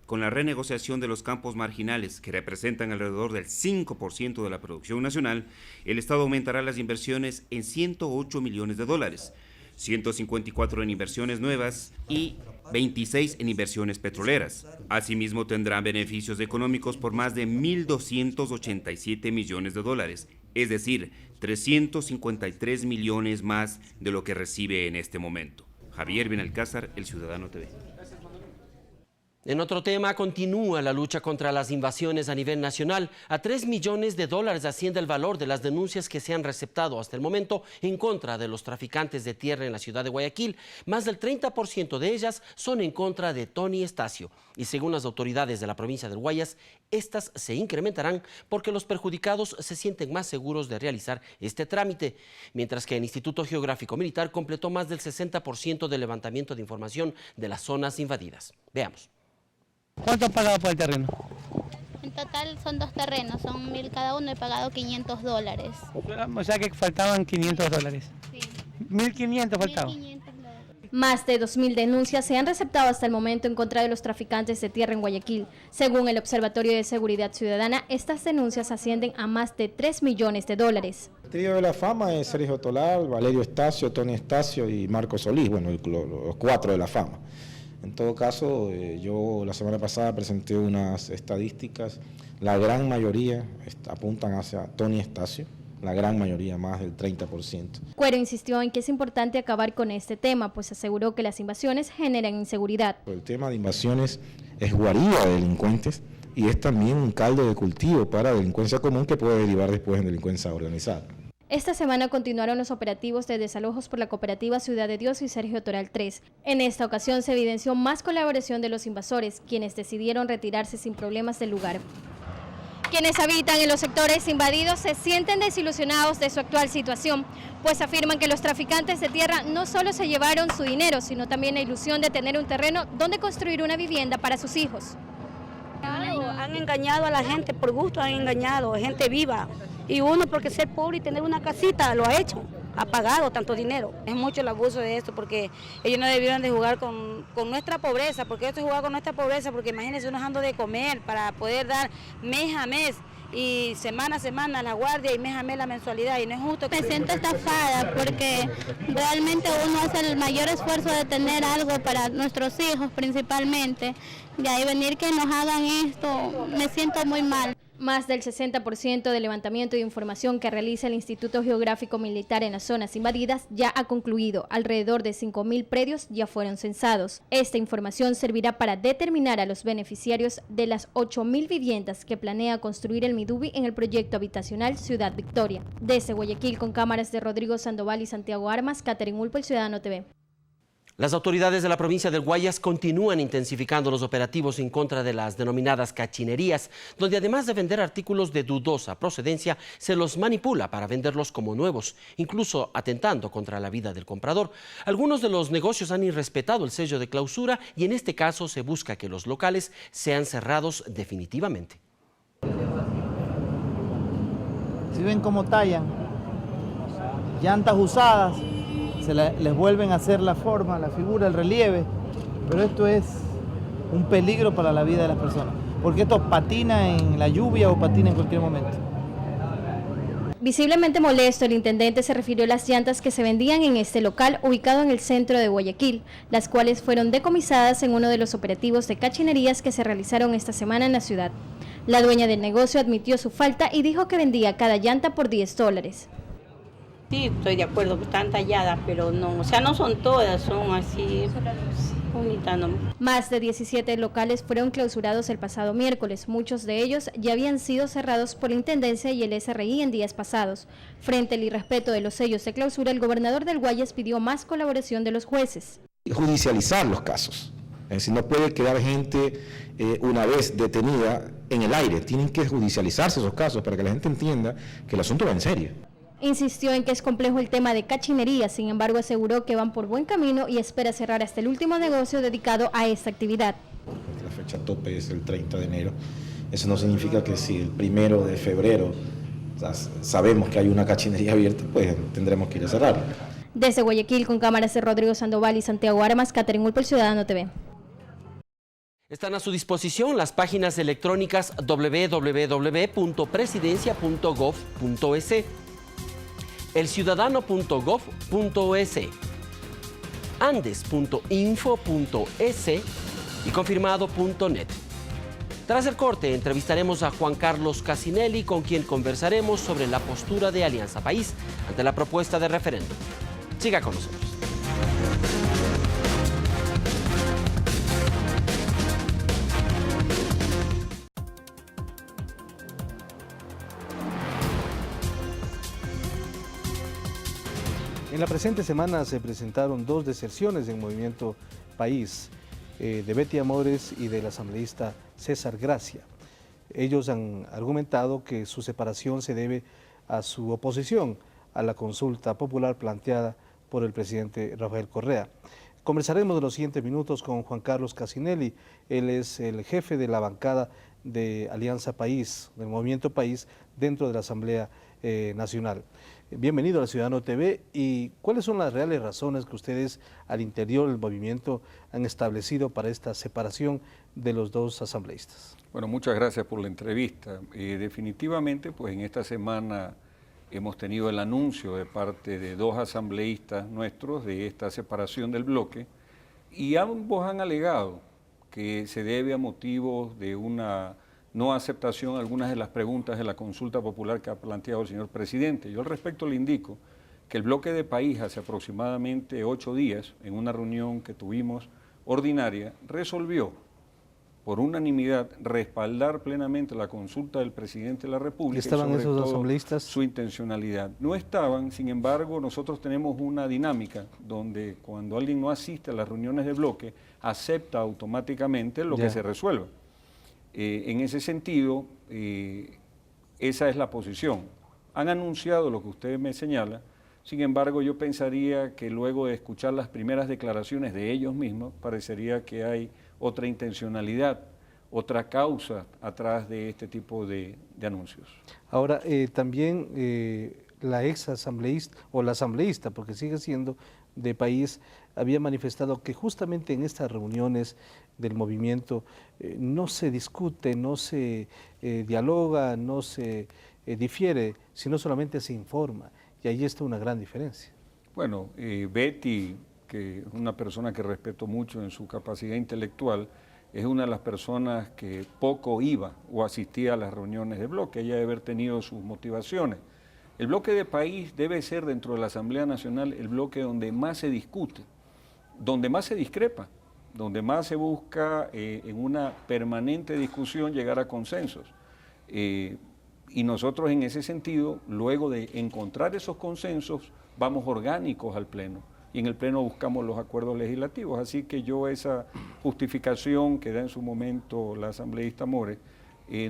Con la renegociación de los campos marginales, que representan alrededor del 5% de la producción nacional, el Estado aumentará las inversiones en 108 millones de dólares, 154 en inversiones nuevas y 26 en inversiones petroleras. Asimismo, tendrán beneficios económicos por más de 1.287 millones de dólares, es decir, 353 millones más de lo que recibe en este momento. Javier Benalcázar, El Ciudadano TV. En otro tema, continúa la lucha contra las invasiones a nivel nacional. A $3 millones asciende el valor de las denuncias que se han receptado hasta el momento en contra de los traficantes de tierra en la ciudad de Guayaquil. Más del 30% de ellas son en contra de Tony Estacio. Y según las autoridades de la provincia del Guayas, estas se incrementarán porque los perjudicados se sienten más seguros de realizar este trámite. Mientras que el Instituto Geográfico Militar completó más del 60% del levantamiento de información de las zonas invadidas. Veamos. ¿Cuánto has pagado por el terreno? En total son 2 terrenos, son 1.000 cada uno, he pagado $500. O sea que faltaban $500. Sí. 1.500 faltaban. Más de 2.000 denuncias se han receptado hasta el momento en contra de los traficantes de tierra en Guayaquil. Según el Observatorio de Seguridad Ciudadana, estas denuncias ascienden a más de $3 millones. El trío de la fama es Sergio Tolar, Valerio Estacio, Tony Estacio y Marco Solís, bueno, los 4 de la fama. En todo caso, yo la semana pasada presenté unas estadísticas, la gran mayoría apuntan hacia Tony Estacio, la gran mayoría, más del 30%. Cuero insistió en que es importante acabar con este tema, pues aseguró que las invasiones generan inseguridad. El tema de invasiones es guarida de delincuentes y es también un caldo de cultivo para delincuencia común que puede derivar después en delincuencia organizada. Esta semana continuaron los operativos de desalojos por la cooperativa Ciudad de Dios y Sergio Toral 3. En esta ocasión se evidenció más colaboración de los invasores, quienes decidieron retirarse sin problemas del lugar. Quienes habitan en los sectores invadidos se sienten desilusionados de su actual situación, pues afirman que los traficantes de tierra no solo se llevaron su dinero, sino también la ilusión de tener un terreno donde construir una vivienda para sus hijos. Han engañado a la gente, por gusto han engañado, gente viva. Y uno porque ser pobre y tener una casita lo ha hecho, ha pagado tanto dinero. Es mucho el abuso de esto porque ellos no debieron de jugar con nuestra pobreza, porque esto es jugar con nuestra pobreza, porque imagínense uno dejando de comer para poder dar mes a mes y semana a semana la guardia y mes a mes la mensualidad y no es justo. Me siento estafada porque realmente uno hace el mayor esfuerzo de tener algo para nuestros hijos principalmente y ahí venir que nos hagan esto, me siento muy mal. Más del 60% del levantamiento de información que realiza el Instituto Geográfico Militar en las zonas invadidas ya ha concluido. Alrededor de 5.000 predios ya fueron censados. Esta información servirá para determinar a los beneficiarios de las 8.000 viviendas que planea construir el Midubi en el proyecto habitacional Ciudad Victoria. Desde Guayaquil, con cámaras de Rodrigo Sandoval y Santiago Armas, Catherine Ulpo, El Ciudadano TV. Las autoridades de la provincia del Guayas continúan intensificando los operativos en contra de las denominadas cachinerías, donde además de vender artículos de dudosa procedencia, se los manipula para venderlos como nuevos, incluso atentando contra la vida del comprador. Algunos de los negocios han irrespetado el sello de clausura y en este caso se busca que los locales sean cerrados definitivamente. Si ven cómo tallan, llantas usadas, les vuelven a hacer la forma, la figura, el relieve, pero esto es un peligro para la vida de las personas, porque esto patina en la lluvia o patina en cualquier momento. Visiblemente molesto, el intendente se refirió a las llantas que se vendían en este local ubicado en el centro de Guayaquil, las cuales fueron decomisadas en uno de los operativos de cachinerías que se realizaron esta semana en la ciudad. La dueña del negocio admitió su falta y dijo que vendía cada llanta por $10. Sí, estoy de acuerdo, están talladas, pero no, o sea, no son todas, son así, bonitas nomás. Más de 17 locales fueron clausurados el pasado miércoles. Muchos de ellos ya habían sido cerrados por la Intendencia y el SRI en días pasados. Frente al irrespeto de los sellos de clausura, el gobernador del Guayas pidió más colaboración de los jueces. Judicializar los casos. Es decir, no puede quedar gente una vez detenida en el aire. Tienen que judicializarse esos casos para que la gente entienda que el asunto va en serio. Insistió en que es complejo el tema de cachinería, sin embargo aseguró que van por buen camino y espera cerrar hasta el último negocio dedicado a esta actividad. La fecha tope es el 30 de enero. Eso no significa que si el 1 de febrero sabemos que hay una cachinería abierta, pues tendremos que ir a cerrarla. Desde Guayaquil, con cámaras de Rodrigo Sandoval y Santiago Armas, Catherine Ulpo, El Ciudadano TV. Están a su disposición las páginas electrónicas www.presidencia.gov.es, elciudadano.gov.es, andes.info.es y confirmado.net. Tras el corte entrevistaremos a Juan Carlos Casinelli, con quien conversaremos sobre la postura de Alianza País ante la propuesta de referéndum. Siga con nosotros. En la presente semana se presentaron 2 deserciones en Movimiento País, de Betty Amores y del asambleísta César Gracia. Ellos han argumentado que su separación se debe a su oposición a la consulta popular planteada por el presidente Rafael Correa. Conversaremos en los siguientes minutos con Juan Carlos Casinelli. Él es el jefe de la bancada de Alianza País, del Movimiento País, dentro de la Asamblea Nacional. Bienvenido a Ciudadano TV. ¿Y cuáles son las reales razones que ustedes al interior del movimiento han establecido para esta separación de los 2 asambleístas? Bueno, muchas gracias por la entrevista. Definitivamente, pues en esta semana hemos tenido el anuncio de parte de 2 asambleístas nuestros de esta separación del bloque, y ambos han alegado que se debe a motivos de una no aceptación a algunas de las preguntas de la consulta popular que ha planteado el señor presidente. Yo al respecto le indico que el bloque de País hace aproximadamente 8 días, en una reunión que tuvimos ordinaria, resolvió por unanimidad respaldar plenamente la consulta del presidente de la República. ¿Y estaban esos asambleístas? Su intencionalidad. No estaban, sin embargo, nosotros tenemos una dinámica donde cuando alguien no asiste a las reuniones de bloque, acepta automáticamente lo que se resuelva. En ese sentido, esa es la posición. Han anunciado lo que usted me señala, sin embargo, yo pensaría que luego de escuchar las primeras declaraciones de ellos mismos, parecería que hay otra intencionalidad, otra causa atrás de este tipo de anuncios. Ahora, también la ex asambleísta, o la asambleísta, porque sigue siendo de País, había manifestado que justamente en estas reuniones del movimiento no se discute, no se dialoga, no se difiere, sino solamente se informa. Y ahí está una gran diferencia. Bueno, Betty, que es una persona que respeto mucho en su capacidad intelectual, es una de las personas que poco iba o asistía a las reuniones de bloque. Ella debe haber tenido sus motivaciones. El bloque de País debe ser, dentro de la Asamblea Nacional, el bloque donde más se discute, donde más se discrepa, donde más se busca en una permanente discusión llegar a consensos. Y nosotros en ese sentido, luego de encontrar esos consensos, vamos orgánicos al Pleno. Y en el Pleno buscamos los acuerdos legislativos. Así que yo esa justificación que da en su momento la asambleísta More,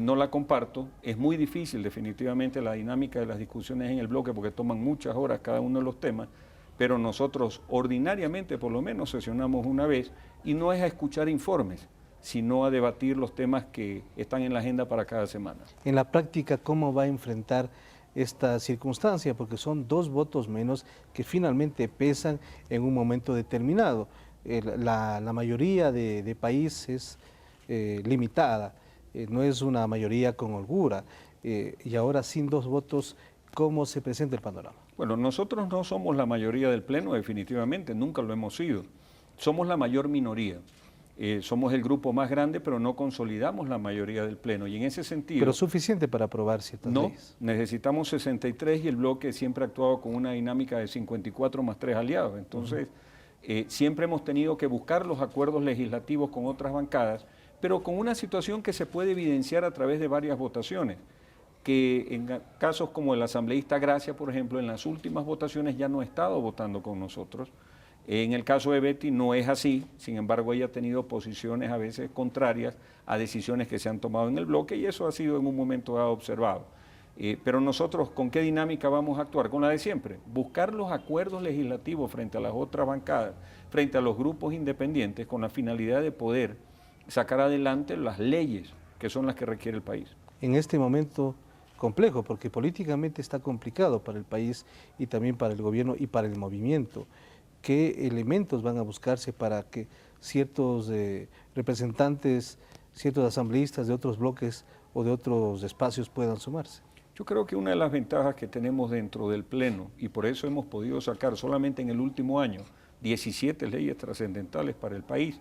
no la comparto. Es muy difícil definitivamente la dinámica de las discusiones en el bloque porque toman muchas horas cada uno de los temas, pero nosotros ordinariamente por lo menos sesionamos una vez y no es a escuchar informes, sino a debatir los temas que están en la agenda para cada semana. En la práctica, ¿cómo va a enfrentar esta circunstancia? Porque son 2 votos menos que finalmente pesan en un momento determinado. La mayoría de País es limitada, no es una mayoría con holgura, y ahora sin 2 votos, ¿cómo se presenta el panorama? Bueno, nosotros no somos la mayoría del Pleno, definitivamente, nunca lo hemos sido. Somos la mayor minoría. Somos el grupo más grande, pero no consolidamos la mayoría del Pleno. Y en ese sentido... ¿Pero suficiente para aprobar ciertas leyes? No, necesitamos 63 y el bloque siempre ha actuado con una dinámica de 54 más 3 aliados. Entonces, siempre hemos tenido que buscar los acuerdos legislativos con otras bancadas, pero con una situación que se puede evidenciar a través de varias votaciones, que en casos como el asambleísta Gracia, por ejemplo, en las últimas votaciones ya no ha estado votando con nosotros. En el caso de Betty no es así, sin embargo ella ha tenido posiciones a veces contrarias a decisiones que se han tomado en el bloque y eso ha sido en un momento dado observado. Pero nosotros, ¿con qué dinámica vamos a actuar? Con la de siempre, buscar los acuerdos legislativos frente a las otras bancadas, frente a los grupos independientes, con la finalidad de poder sacar adelante las leyes que son las que requiere el país. En este momento complejo, porque políticamente está complicado para el país y también para el gobierno y para el movimiento. ¿Qué elementos van a buscarse para que ciertos representantes, ciertos asambleístas de otros bloques o de otros espacios puedan sumarse? Yo creo que una de las ventajas que tenemos dentro del Pleno, y por eso hemos podido sacar solamente en el último año 17 leyes trascendentales para el país,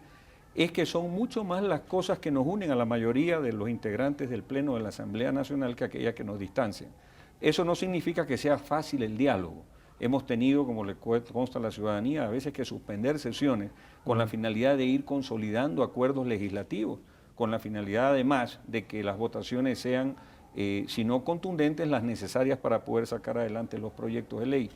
es que son mucho más las cosas que nos unen a la mayoría de los integrantes del Pleno de la Asamblea Nacional que aquellas que nos distancian. Eso no significa que sea fácil el diálogo. Hemos tenido, como le consta a la ciudadanía, a veces que suspender sesiones con la finalidad de ir consolidando acuerdos legislativos, con la finalidad además de que las votaciones sean, si no contundentes, las necesarias para poder sacar adelante los proyectos de ley.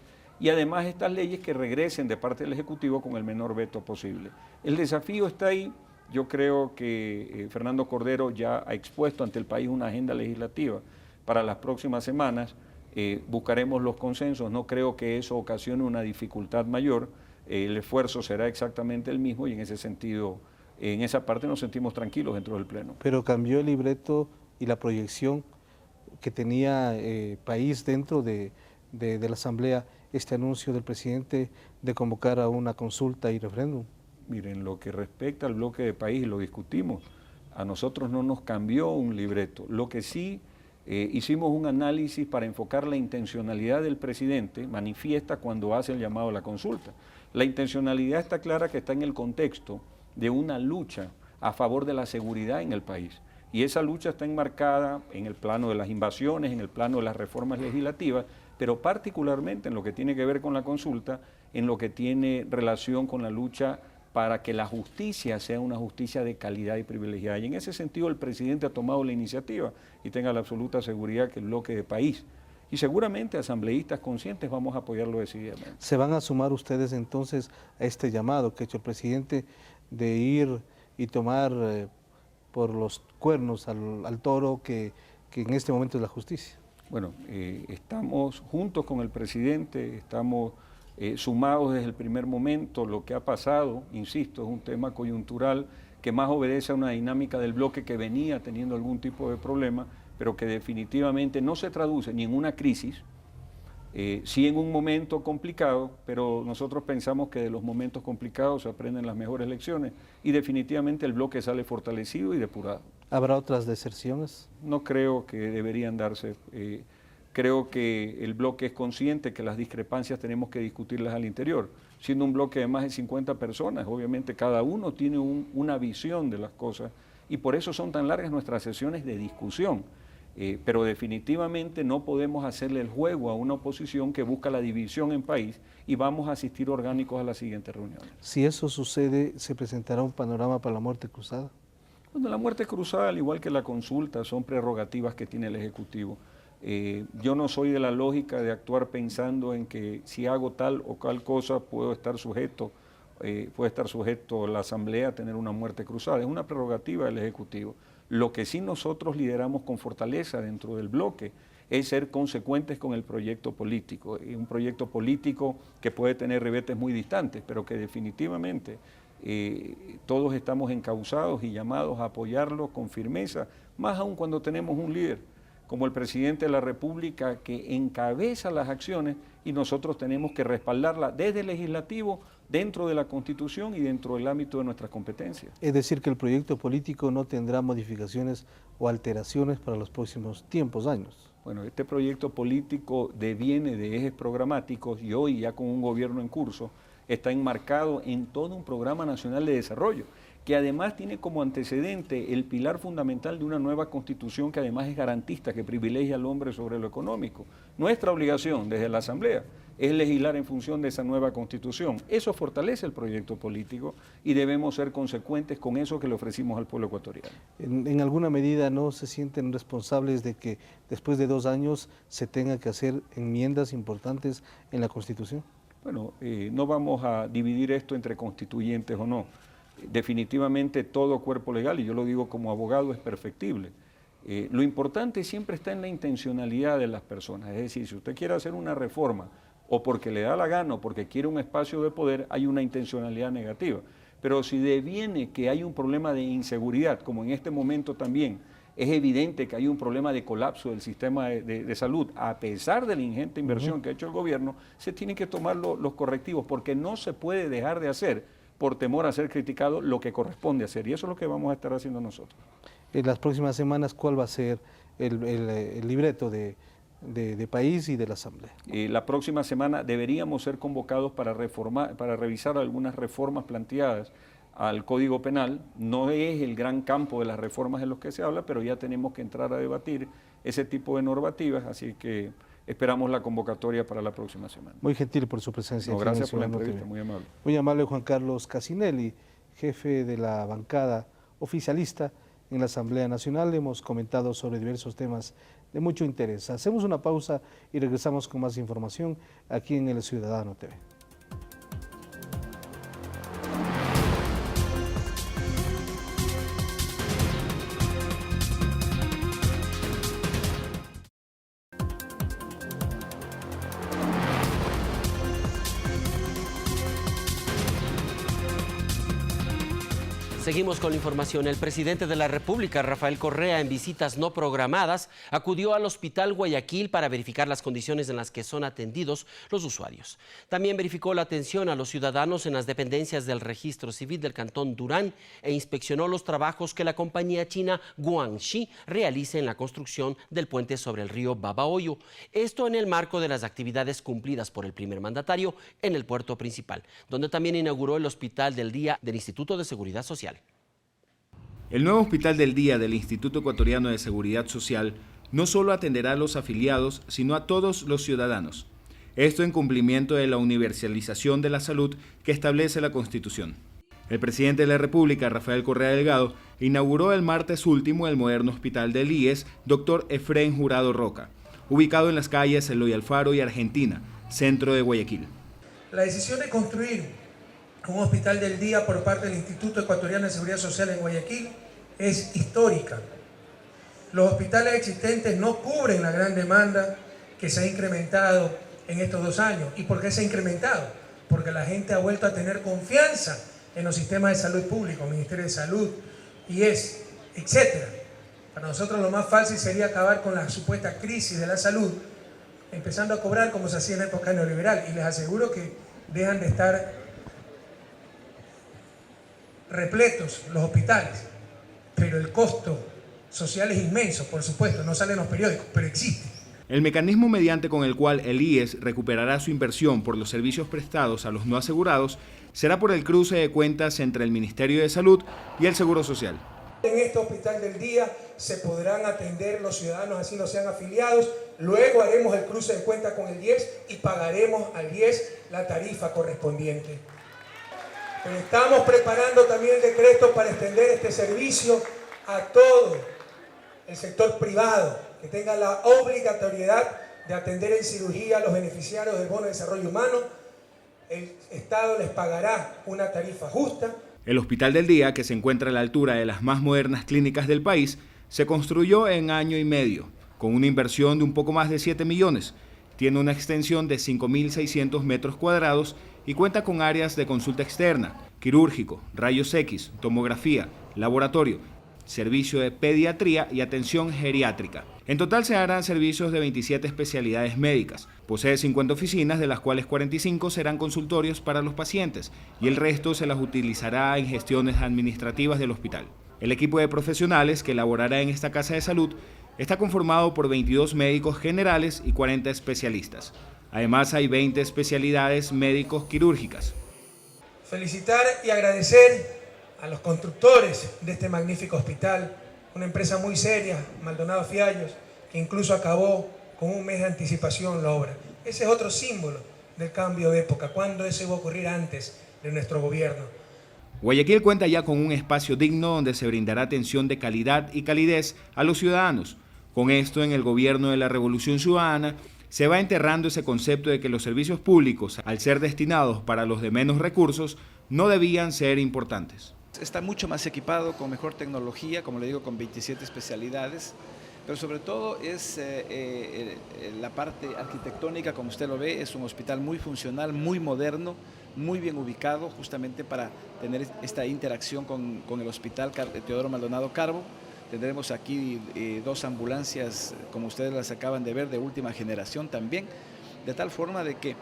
y además estas leyes que regresen de parte del Ejecutivo con el menor veto posible. El desafío está ahí. Yo creo que Fernando Cordero ya ha expuesto ante el país una agenda legislativa para las próximas semanas. Buscaremos los consensos, no creo que eso ocasione una dificultad mayor, el esfuerzo será exactamente el mismo y en ese sentido, en esa parte nos sentimos tranquilos dentro del Pleno. Pero cambió el libreto y la proyección que tenía país dentro de la Asamblea este anuncio del presidente de convocar a una consulta y referéndum. Miren, lo que respecta al bloque de país, y lo discutimos, a nosotros no nos cambió un libreto. Lo que sí hicimos un análisis para enfocar la intencionalidad del presidente, manifiesta cuando hace el llamado a la consulta. La intencionalidad está clara, que está en el contexto de una lucha a favor de la seguridad en el país. Y esa lucha está enmarcada en el plano de las invasiones, en el plano de las reformas legislativas, pero particularmente en lo que tiene que ver con la consulta, en lo que tiene relación con la lucha para que la justicia sea una justicia de calidad y privilegiada. Y en ese sentido el presidente ha tomado la iniciativa y tenga la absoluta seguridad que el bloque de país y seguramente asambleístas conscientes vamos a apoyarlo decididamente. ¿Se van a sumar ustedes entonces a este llamado que ha hecho el presidente de ir y tomar por los cuernos al toro que en este momento es la justicia? Bueno, estamos juntos con el presidente, estamos sumados desde el primer momento. Lo que ha pasado, insisto, es un tema coyuntural que más obedece a una dinámica del bloque que venía teniendo algún tipo de problema, pero que definitivamente no se traduce ni en una crisis, sí en un momento complicado, pero nosotros pensamos que de los momentos complicados se aprenden las mejores lecciones y definitivamente el bloque sale fortalecido y depurado. ¿Habrá otras deserciones? No creo que deberían darse. Creo que el bloque es consciente que las discrepancias tenemos que discutirlas al interior. Siendo un bloque de más de 50 personas, obviamente cada uno tiene una visión de las cosas y por eso son tan largas nuestras sesiones de discusión. Pero definitivamente no podemos hacerle el juego a una oposición que busca la división en país y vamos a asistir orgánicos a las siguientes reuniones. Si eso sucede, ¿se presentará un panorama para la muerte cruzada? Bueno, la muerte cruzada, al igual que la consulta, son prerrogativas que tiene el Ejecutivo. Yo no soy de la lógica de actuar pensando en que si hago tal o cual cosa puede estar sujeto la Asamblea a tener una muerte cruzada. Es una prerrogativa del Ejecutivo. Lo que sí nosotros lideramos con fortaleza dentro del bloque es ser consecuentes con el proyecto político. Un proyecto político que puede tener ribetes muy distantes, pero que definitivamente todos estamos encausados y llamados a apoyarlo con firmeza, más aún cuando tenemos un líder como el presidente de la República que encabeza las acciones y nosotros tenemos que respaldarla desde el legislativo, dentro de la Constitución y dentro del ámbito de nuestras competencias. Es decir, que el proyecto político no tendrá modificaciones o alteraciones para los próximos tiempos, años. Bueno, este proyecto político deviene de ejes programáticos y hoy ya con un gobierno en curso está enmarcado en todo un programa nacional de desarrollo, que además tiene como antecedente el pilar fundamental de una nueva constitución que además es garantista, que privilegia al hombre sobre lo económico. Nuestra obligación desde la Asamblea es legislar en función de esa nueva constitución. Eso fortalece el proyecto político y debemos ser consecuentes con eso que le ofrecimos al pueblo ecuatoriano. ¿En alguna medida no se sienten responsables de que después de 2 años se tenga que hacer enmiendas importantes en la Constitución? Bueno, no vamos a dividir esto entre constituyentes o no. Definitivamente todo cuerpo legal, y yo lo digo como abogado, es perfectible. Lo importante siempre está en la intencionalidad de las personas, es decir, si usted quiere hacer una reforma o porque le da la gana o porque quiere un espacio de poder, hay una intencionalidad negativa. Pero si deviene que hay un problema de inseguridad, como en este momento también, es evidente que hay un problema de colapso del sistema de salud, a pesar de la ingente inversión que ha hecho el gobierno, se tienen que tomar los correctivos, porque no se puede dejar de hacer por temor a ser criticado lo que corresponde hacer, y eso es lo que vamos a estar haciendo nosotros. En las próximas semanas, ¿cuál va a ser el libreto de país y de la Asamblea? La próxima semana deberíamos ser convocados para revisar algunas reformas planteadas al Código Penal. No es el gran campo de las reformas en los que se habla, pero ya tenemos que entrar a debatir ese tipo de normativas, así que esperamos la convocatoria para la próxima semana. Muy gentil por su presencia. No, gracias por la entrevista, muy amable. Muy amable Juan Carlos Casinelli, jefe de la bancada oficialista en la Asamblea Nacional. Hemos comentado sobre diversos temas de mucho interés. Hacemos una pausa y regresamos con más información aquí en El Ciudadano TV. Seguimos con la información. El presidente de la República, Rafael Correa, en visitas no programadas, acudió al Hospital Guayaquil para verificar las condiciones en las que son atendidos los usuarios. También verificó la atención a los ciudadanos en las dependencias del Registro Civil del Cantón Durán e inspeccionó los trabajos que la compañía china Guangxi realiza en la construcción del puente sobre el río Babahoyo. Esto en el marco de las actividades cumplidas por el primer mandatario en el puerto principal, donde también inauguró el Hospital del Día del Instituto de Seguridad Social. El nuevo Hospital del Día del Instituto Ecuatoriano de Seguridad Social no solo atenderá a los afiliados, sino a todos los ciudadanos. Esto en cumplimiento de la universalización de la salud que establece la Constitución. El presidente de la República, Rafael Correa Delgado, inauguró el martes último el moderno Hospital del IES Dr. Efrén Jurado Roca, ubicado en las calles Eloy Alfaro y Argentina, centro de Guayaquil. La decisión de construir un hospital del día por parte del Instituto Ecuatoriano de Seguridad Social en Guayaquil es histórica. Los hospitales existentes no cubren la gran demanda que se ha incrementado en estos 2 años. ¿Y por qué se ha incrementado? Porque la gente ha vuelto a tener confianza en los sistemas de salud públicos, Ministerio de Salud, IES, etc. Para nosotros lo más fácil sería acabar con la supuesta crisis de la salud, empezando a cobrar como se hacía en la época neoliberal. Y les aseguro que dejan de estar repletos los hospitales, pero el costo social es inmenso, por supuesto, no sale en los periódicos, pero existe. El mecanismo mediante con el cual el IES recuperará su inversión por los servicios prestados a los no asegurados será por el cruce de cuentas entre el Ministerio de Salud y el Seguro Social. En este hospital del día se podrán atender los ciudadanos así no sean afiliados, luego haremos el cruce de cuentas con el IES y pagaremos al IES la tarifa correspondiente. Pero estamos preparando también el decreto para extender este servicio a todo el sector privado, que tenga la obligatoriedad de atender en cirugía a los beneficiarios del Bono de Desarrollo Humano. El Estado les pagará una tarifa justa. El Hospital del Día, que se encuentra a la altura de las más modernas clínicas del país, se construyó en 1 año y medio, con una inversión de un poco más de 7 millones. Tiene una extensión de 5.600 metros cuadrados y cuenta con áreas de consulta externa, quirúrgico, rayos X, tomografía, laboratorio, servicio de pediatría y atención geriátrica. En total se harán servicios de 27 especialidades médicas. Posee 50 oficinas, de las cuales 45 serán consultorios para los pacientes y el resto se las utilizará en gestiones administrativas del hospital. El equipo de profesionales que laborará en esta casa de salud está conformado por 22 médicos generales y 40 especialistas. Además hay 20 especialidades médicos quirúrgicas. Felicitar y agradecer a los constructores de este magnífico hospital, una empresa muy seria, Maldonado Fiallos, que incluso acabó con 1 mes de anticipación la obra. Ese es otro símbolo del cambio de época. ¿Cuándo eso iba a ocurrir antes de nuestro gobierno? Guayaquil cuenta ya con un espacio digno donde se brindará atención de calidad y calidez a los ciudadanos. Con esto, en el gobierno de la Revolución Ciudadana, se va enterrando ese concepto de que los servicios públicos, al ser destinados para los de menos recursos, no debían ser importantes. Está mucho más equipado, con mejor tecnología, como le digo, con 27 especialidades, pero sobre todo es la parte arquitectónica, como usted lo ve, es un hospital muy funcional, muy moderno, muy bien ubicado, justamente para tener esta interacción con el hospital Teodoro Maldonado Carbo. Tendremos aquí 2 ambulancias, como ustedes las acaban de ver, de última generación también, de tal forma de que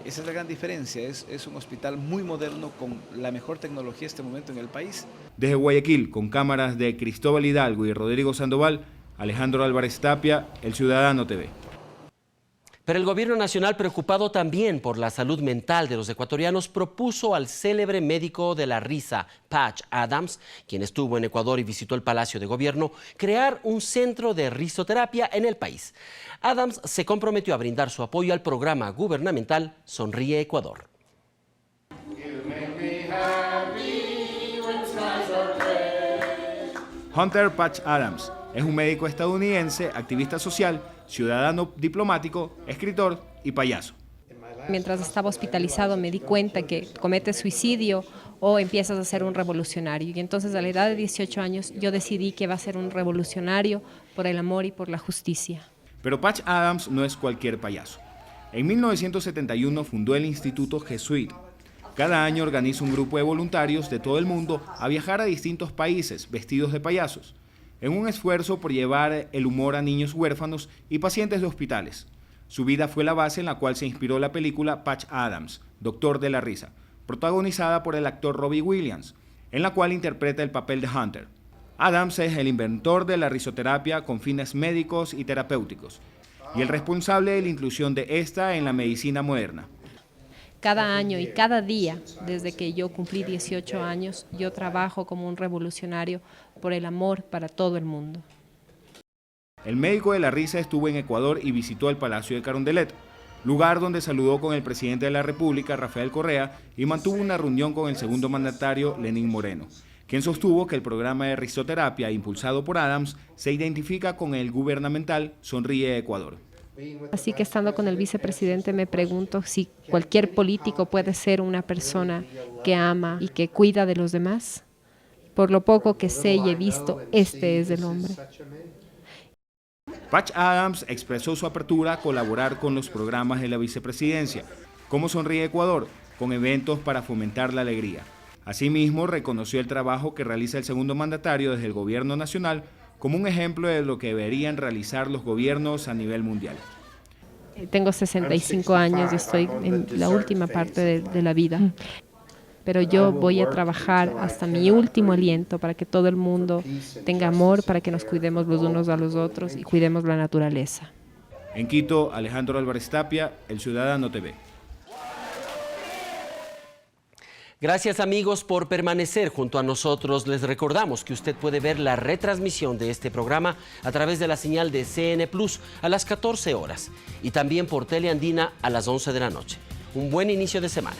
esa es la gran diferencia, es un hospital muy moderno con la mejor tecnología en este momento en el país. Desde Guayaquil, con cámaras de Cristóbal Hidalgo y Rodrigo Sandoval, Alejandro Álvarez Tapia, El Ciudadano TV. Pero el gobierno nacional, preocupado también por la salud mental de los ecuatorianos, propuso al célebre médico de la risa, Patch Adams, quien estuvo en Ecuador y visitó el Palacio de Gobierno, crear un centro de risoterapia en el país. Adams se comprometió a brindar su apoyo al programa gubernamental Sonríe Ecuador. Hunter Patch Adams es un médico estadounidense, activista social, ciudadano diplomático, escritor y payaso. Mientras estaba hospitalizado me di cuenta que cometes suicidio o empiezas a ser un revolucionario. Y entonces a la edad de 18 años yo decidí que iba a ser un revolucionario por el amor y por la justicia. Pero Patch Adams no es cualquier payaso. En 1971 fundó el Instituto Jesuit. Cada año organiza un grupo de voluntarios de todo el mundo a viajar a distintos países vestidos de payasos, en un esfuerzo por llevar el humor a niños huérfanos y pacientes de hospitales. Su vida fue la base en la cual se inspiró la película Patch Adams, Doctor de la Risa, protagonizada por el actor Robbie Williams, en la cual interpreta el papel de Hunter. Adams es el inventor de la risoterapia con fines médicos y terapéuticos, y el responsable de la inclusión de esta en la medicina moderna. Cada año y cada día, desde que yo cumplí 18 años, yo trabajo como un revolucionario por el amor para todo el mundo. El médico de la risa estuvo en Ecuador y visitó el Palacio de Carondelet, lugar donde saludó con el presidente de la República, Rafael Correa, y mantuvo una reunión con el segundo mandatario, Lenín Moreno, quien sostuvo que el programa de risoterapia impulsado por Adams se identifica con el gubernamental Sonríe Ecuador. Así que estando con el vicepresidente me pregunto si cualquier político puede ser una persona que ama y que cuida de los demás. Por lo poco que sé y he visto, este es el hombre. Patch Adams expresó su apertura a colaborar con los programas de la vicepresidencia, como Sonríe Ecuador, con eventos para fomentar la alegría. Asimismo, reconoció el trabajo que realiza el segundo mandatario desde el gobierno nacional como un ejemplo de lo que deberían realizar los gobiernos a nivel mundial. Tengo 65 años y estoy en la última parte de la vida, pero yo voy a trabajar hasta mi último aliento para que todo el mundo tenga amor, para que nos cuidemos los unos a los otros y cuidemos la naturaleza. En Quito, Alejandro Álvarez Tapia, El Ciudadano TV. Gracias amigos por permanecer junto a nosotros. Les recordamos que usted puede ver la retransmisión de este programa a través de la señal de CN Plus a las 14 horas y también por Teleandina a las 11 de la noche. Un buen inicio de semana.